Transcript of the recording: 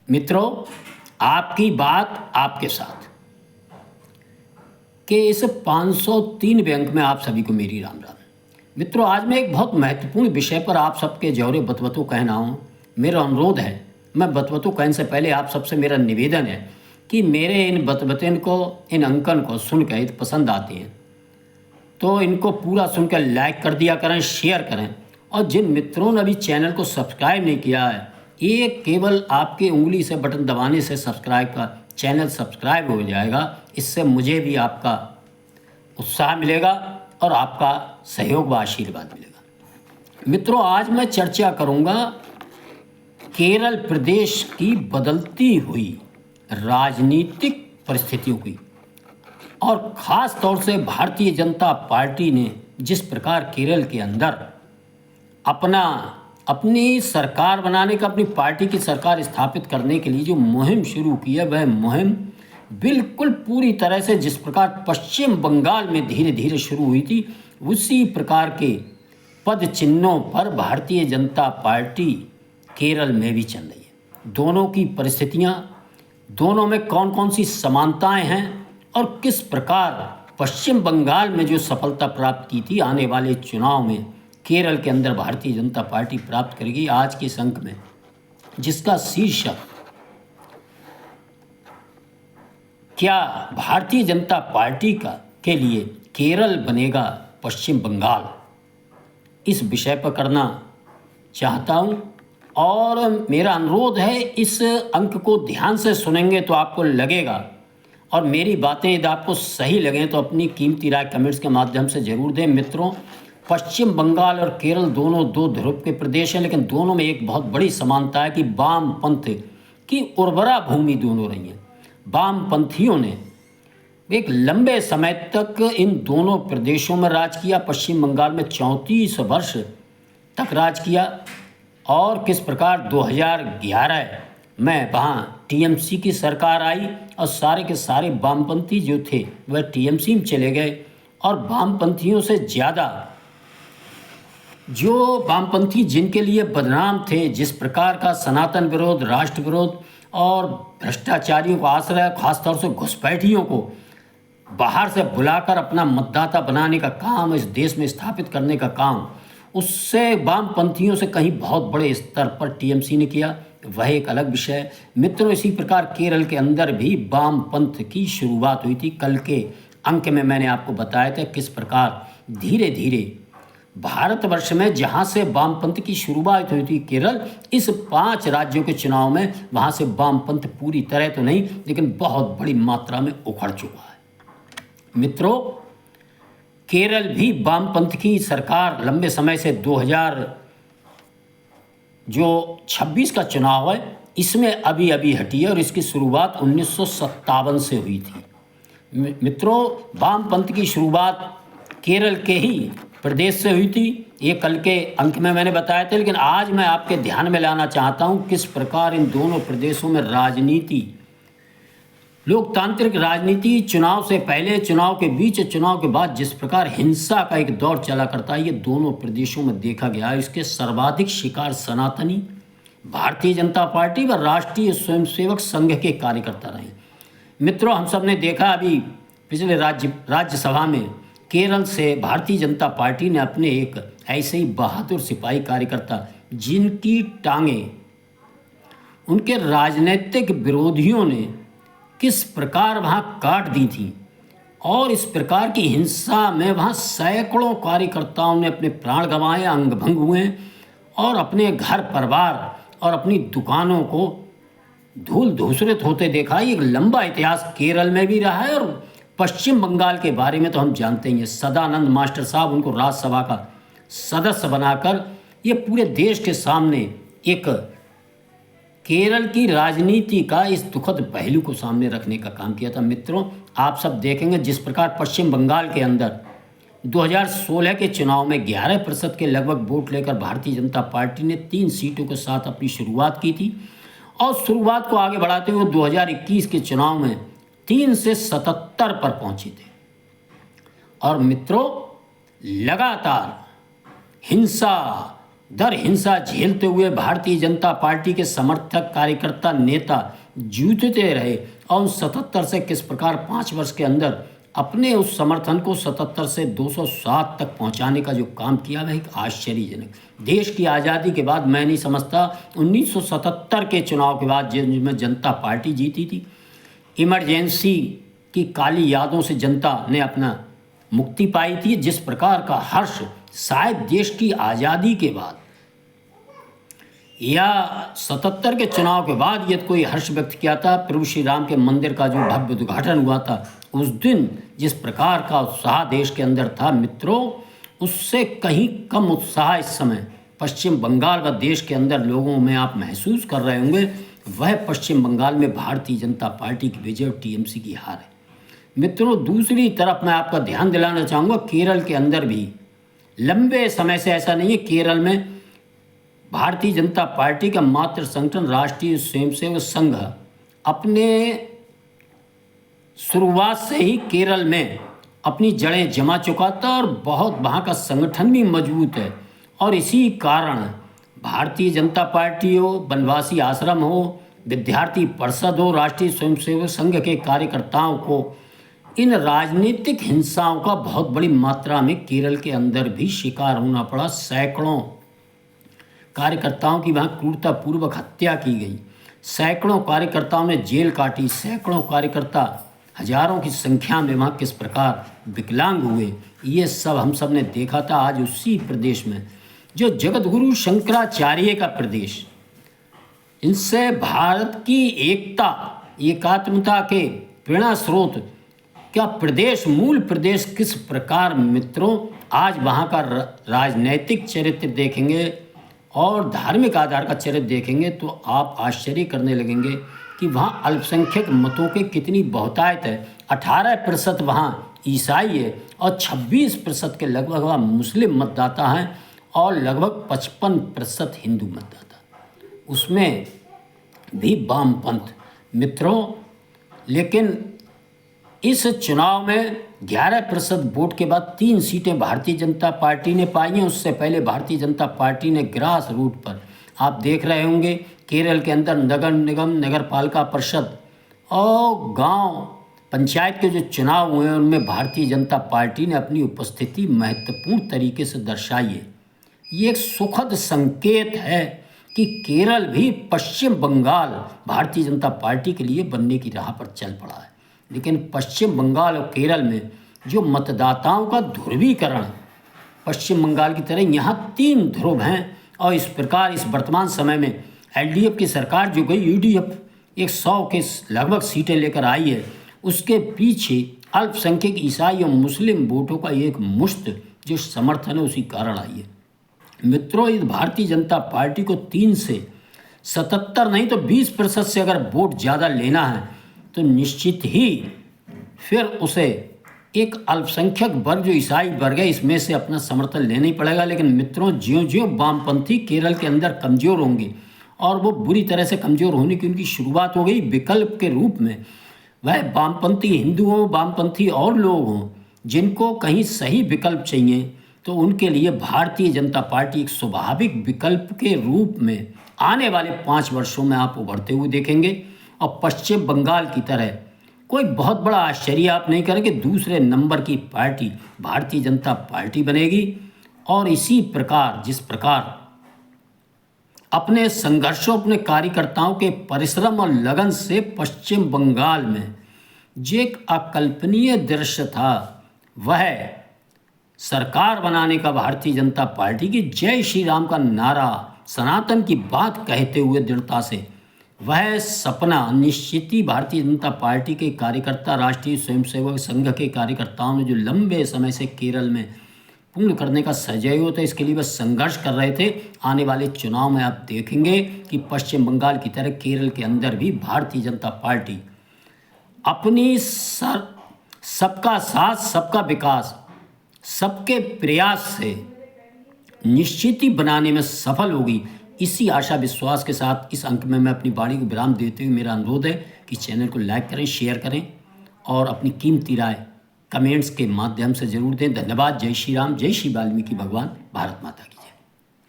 मित्रों, आपकी बात आपके साथ के इस 503 अंक में आप सभी को मेरी राम राम। मित्रों, आज मैं एक बहुत महत्वपूर्ण विषय पर आप सबके जौरे बतवतु कहना हूँ। मेरा अनुरोध है, मैं बतवतु कहने से पहले आप सबसे मेरा निवेदन है कि मेरे इन बतवतन को, इन अंकन को सुनकर यदि पसंद आते हैं तो इनको पूरा सुनकर लाइक कर दिया करें, शेयर करें। और जिन मित्रों ने अभी चैनल को सब्सक्राइब नहीं किया है, ये केवल आपके उंगली से बटन दबाने से सब्सक्राइब का चैनल सब्सक्राइब हो जाएगा। इससे मुझे भी आपका उत्साह मिलेगा और आपका सहयोग व आशीर्वाद मिलेगा। मित्रों, आज मैं चर्चा करूंगा केरल प्रदेश की बदलती हुई राजनीतिक परिस्थितियों की, और ख़ास तौर से भारतीय जनता पार्टी ने जिस प्रकार केरल के अंदर अपनी सरकार बनाने का, अपनी पार्टी की सरकार स्थापित करने के लिए जो मुहिम शुरू की है, वह मुहिम बिल्कुल पूरी तरह से जिस प्रकार पश्चिम बंगाल में धीरे धीरे शुरू हुई थी, उसी प्रकार के पद चिन्हों पर भारतीय जनता पार्टी केरल में भी चल रही है। दोनों की परिस्थितियाँ, दोनों में कौन कौन सी समानताएं हैं और किस प्रकार पश्चिम बंगाल में जो सफलता प्राप्त की थी, आने वाले चुनाव में केरल के अंदर भारतीय जनता पार्टी प्राप्त करेगी। आज के इस अंक में, जिसका शीर्षक क्या भारतीय जनता पार्टी का के लिए केरल बनेगा पश्चिम बंगाल, इस विषय पर करना चाहता हूँ। और मेरा अनुरोध है, इस अंक को ध्यान से सुनेंगे तो आपको लगेगा, और मेरी बातें यदि आपको सही लगें तो अपनी कीमती राय कमेंट्स के माध्यम से ज़रूर दें। मित्रों, पश्चिम बंगाल और केरल दोनों दो ध्रुव के प्रदेश हैं, लेकिन दोनों में एक बहुत बड़ी समानता है कि वामपंथ की उर्वरा भूमि दोनों रही हैं। वामपंथियों ने एक लंबे समय तक इन दोनों प्रदेशों में राज किया। पश्चिम बंगाल में 34 वर्ष तक राज किया, और किस प्रकार 2011 में वहाँ टीएमसी की सरकार आई और सारे के सारे वामपंथी जो थे वह टीएमसी में चले गए। और वामपंथियों से ज़्यादा जो वामपंथी जिनके लिए बदनाम थे, जिस प्रकार का सनातन विरोध, राष्ट्र विरोध और भ्रष्टाचारियों को आश्रय, खासतौर से घुसपैठियों को बाहर से बुलाकर अपना मतदाता बनाने का काम, इस देश में स्थापित करने का काम, उससे वामपंथियों से कहीं बहुत बड़े स्तर पर टीएमसी ने किया। वह एक अलग विषय है। मित्रों, इसी प्रकार केरल के अंदर भी वामपंथ की शुरुआत हुई थी। कल के अंक में मैंने आपको बताया था किस प्रकार धीरे धीरे भारतवर्ष में जहाँ से वामपंथ की शुरुआत हुई थी केरल, इस 5 राज्यों के चुनाव में वहाँ से वामपंथ पूरी तरह तो नहीं, लेकिन बहुत बड़ी मात्रा में उखड़ चुका है। मित्रों, केरल भी वामपंथ की सरकार लंबे समय से 2026 का चुनाव है, इसमें अभी अभी हटी है, और इसकी शुरुआत 1957 से हुई थी। मित्रों, वामपंथ की शुरुआत केरल के ही प्रदेश से हुई थी। ये कल के अंक में मैंने बताया था, लेकिन आज मैं आपके ध्यान में लाना चाहता हूँ किस प्रकार इन दोनों प्रदेशों में राजनीति, लोकतांत्रिक राजनीति, चुनाव से पहले, चुनाव के बीच, चुनाव के बाद जिस प्रकार हिंसा का एक दौर चला करता है, ये दोनों प्रदेशों में देखा गया है। इसके सर्वाधिक शिकार सनातनी, भारतीय जनता पार्टी व राष्ट्रीय स्वयंसेवक संघ के कार्यकर्ता रहे। मित्रों, हम सब ने देखा अभी पिछले राज्यसभा में केरल से भारतीय जनता पार्टी ने अपने एक ऐसे ही बहादुर सिपाही कार्यकर्ता, जिनकी टांगें उनके राजनीतिक विरोधियों ने किस प्रकार वहाँ काट दी थी, और इस प्रकार की हिंसा में वहाँ सैकड़ों कार्यकर्ताओं ने अपने प्राण गंवाए, अंग भंग हुए, और अपने घर परिवार और अपनी दुकानों को धूल धूसरित होते देखा। एक लंबा इतिहास केरल में भी रहा है, और पश्चिम बंगाल के बारे में तो हम जानते ही हैं। सदानंद मास्टर साहब, उनको राज्यसभा का सदस्य बनाकर ये पूरे देश के सामने एक केरल की राजनीति का इस दुखद पहलू को सामने रखने का काम किया था। मित्रों, आप सब देखेंगे जिस प्रकार पश्चिम बंगाल के अंदर 2016 के चुनाव में 11% के लगभग वोट लेकर भारतीय जनता पार्टी ने 3 सीटों के साथ अपनी शुरुआत की थी, और शुरुआत को आगे बढ़ाते हुए 2021 के चुनाव में 3 से 77 पर पहुंचे थे। और मित्रों, लगातार हिंसा दर हिंसा झेलते हुए भारतीय जनता पार्टी के समर्थक कार्यकर्ता नेता जूझते रहे और उन 77 से किस प्रकार 5 वर्ष के अंदर अपने उस समर्थन को 77 से 207 तक पहुंचाने का जो काम किया वह एक आश्चर्यजनक। देश की आज़ादी के बाद मैं नहीं समझता 1977 के चुनाव के बाद जिसमें जनता पार्टी जीती थी, इमरजेंसी की काली यादों से जनता ने अपना मुक्ति पाई थी, जिस प्रकार का हर्ष शायद देश की आज़ादी के बाद या 77 के चुनाव के बाद यदि कोई हर्ष व्यक्त किया था, प्रभु श्री राम के मंदिर का जो भव्य उद्घाटन हुआ था उस दिन जिस प्रकार का उत्साह देश के अंदर था मित्रों, उससे कहीं कम उत्साह इस समय पश्चिम बंगाल व देश के अंदर लोगों में आप महसूस कर रहे होंगे। वह पश्चिम बंगाल में भारतीय जनता पार्टी की विजय और टीएमसी की हार है। मित्रों, दूसरी तरफ मैं आपका ध्यान दिलाना चाहूँगा, केरल के अंदर भी लंबे समय से ऐसा नहीं है, केरल में भारतीय जनता पार्टी का मात्र संगठन राष्ट्रीय स्वयंसेवक संघ अपने शुरुआत से ही केरल में अपनी जड़ें जमा चुका था और बहुत वहाँ का संगठन भी मजबूत है। और इसी कारण भारतीय जनता पार्टी हो, वनवासी आश्रम हो, विद्यार्थी परिषद हो, राष्ट्रीय स्वयंसेवक संघ के कार्यकर्ताओं को इन राजनीतिक हिंसाओं का बहुत बड़ी मात्रा में केरल के अंदर भी शिकार होना पड़ा। सैकड़ों कार्यकर्ताओं की वहाँ क्रूरतापूर्वक हत्या की गई, सैकड़ों कार्यकर्ताओं ने जेल काटी, सैकड़ों कार्यकर्ता हजारों की संख्या में वहाँ किस प्रकार विकलांग हुए, ये सब हम सब ने देखा था। आज उसी प्रदेश में जो जगत गुरु शंकराचार्य का प्रदेश, इनसे भारत की एकता एकात्मता के प्रेरणा स्रोत क्या प्रदेश, मूल प्रदेश किस प्रकार मित्रों आज वहाँ का राजनैतिक चरित्र देखेंगे और धार्मिक आधार का चरित्र देखेंगे तो आप आश्चर्य करने लगेंगे कि वहाँ अल्पसंख्यक मतों के कितनी बहुतायत है। 18% वहाँ ईसाई है और 26% के लगभग वहाँ मुस्लिम मतदाता हैं और लगभग 55% हिंदू मतदाता, उसमें भी वामपंथ मित्रों। लेकिन इस चुनाव में 11% वोट के बाद 3 सीटें भारतीय जनता पार्टी ने पाई हैं। उससे पहले भारतीय जनता पार्टी ने ग्रास रूट पर आप देख रहे होंगे केरल के अंदर नगर निगम, नगर पालिका परिषद और गांव पंचायत के जो चुनाव हुए हैं उनमें भारतीय जनता पार्टी ने अपनी उपस्थिति महत्वपूर्ण तरीके से दर्शाई है। ये एक सुखद संकेत है कि केरल भी पश्चिम बंगाल भारतीय जनता पार्टी के लिए बनने की राह पर चल पड़ा है। लेकिन पश्चिम बंगाल और केरल में जो मतदाताओं का ध्रुवीकरण पश्चिम बंगाल की तरह यहाँ 3 ध्रुव हैं और इस प्रकार इस वर्तमान समय में एलडीएफ की सरकार जो गई, यूडीएफ 100 के लगभग सीटें लेकर आई है, उसके पीछे अल्पसंख्यक ईसाई और मुस्लिम वोटों का एक मुश्त जो समर्थन है उसी कारण आई है। मित्रों, इस भारतीय जनता पार्टी को 3 से 77 नहीं तो 20% से अगर वोट ज़्यादा लेना है तो निश्चित ही फिर उसे एक अल्पसंख्यक वर्ग जो ईसाई वर्ग है इसमें से अपना समर्थन लेना ही पड़ेगा। लेकिन मित्रों, ज्यों-ज्यों वामपंथी केरल के अंदर कमज़ोर होंगे और वो बुरी तरह से कमज़ोर होने की उनकी शुरुआत हो गई विकल्प के रूप में, वह वामपंथी हिंदू हों, वामपंथी और लोग हों जिनको कहीं सही विकल्प चाहिए तो उनके लिए भारतीय जनता पार्टी एक स्वाभाविक विकल्प के रूप में आने वाले 5 वर्षों में आप उभरते हुए देखेंगे। और पश्चिम बंगाल की तरह कोई बहुत बड़ा आश्चर्य आप नहीं करेंगे, दूसरे नंबर की पार्टी भारतीय जनता पार्टी बनेगी। और इसी प्रकार जिस प्रकार अपने संघर्षों, अपने कार्यकर्ताओं के परिश्रम और लगन से पश्चिम बंगाल में जो एक अकल्पनीय दृश्य था वह सरकार बनाने का भारतीय जनता पार्टी की जय श्री राम का नारा, सनातन की बात कहते हुए दृढ़ता से वह सपना निश्चित ही भारतीय जनता पार्टी के कार्यकर्ता, राष्ट्रीय स्वयंसेवक संघ के कार्यकर्ताओं ने जो लंबे समय से केरल में पूर्ण करने का सहयोग था, इसके लिए वह संघर्ष कर रहे थे। आने वाले चुनाव में आप देखेंगे कि पश्चिम बंगाल की तरह केरल के अंदर भी भारतीय जनता पार्टी अपनी सबका साथ, सबका विकास, सबके प्रयास से निश्चित ही बनाने में सफल होगी। इसी आशा विश्वास के साथ इस अंक में मैं अपनी वाणी को विराम देते हुए मेरा अनुरोध है कि चैनल को लाइक करें, शेयर करें और अपनी कीमती राय कमेंट्स के माध्यम से जरूर दें। धन्यवाद। जय श्री राम, जय श्री वाल्मीकि भगवान, भारत माता की।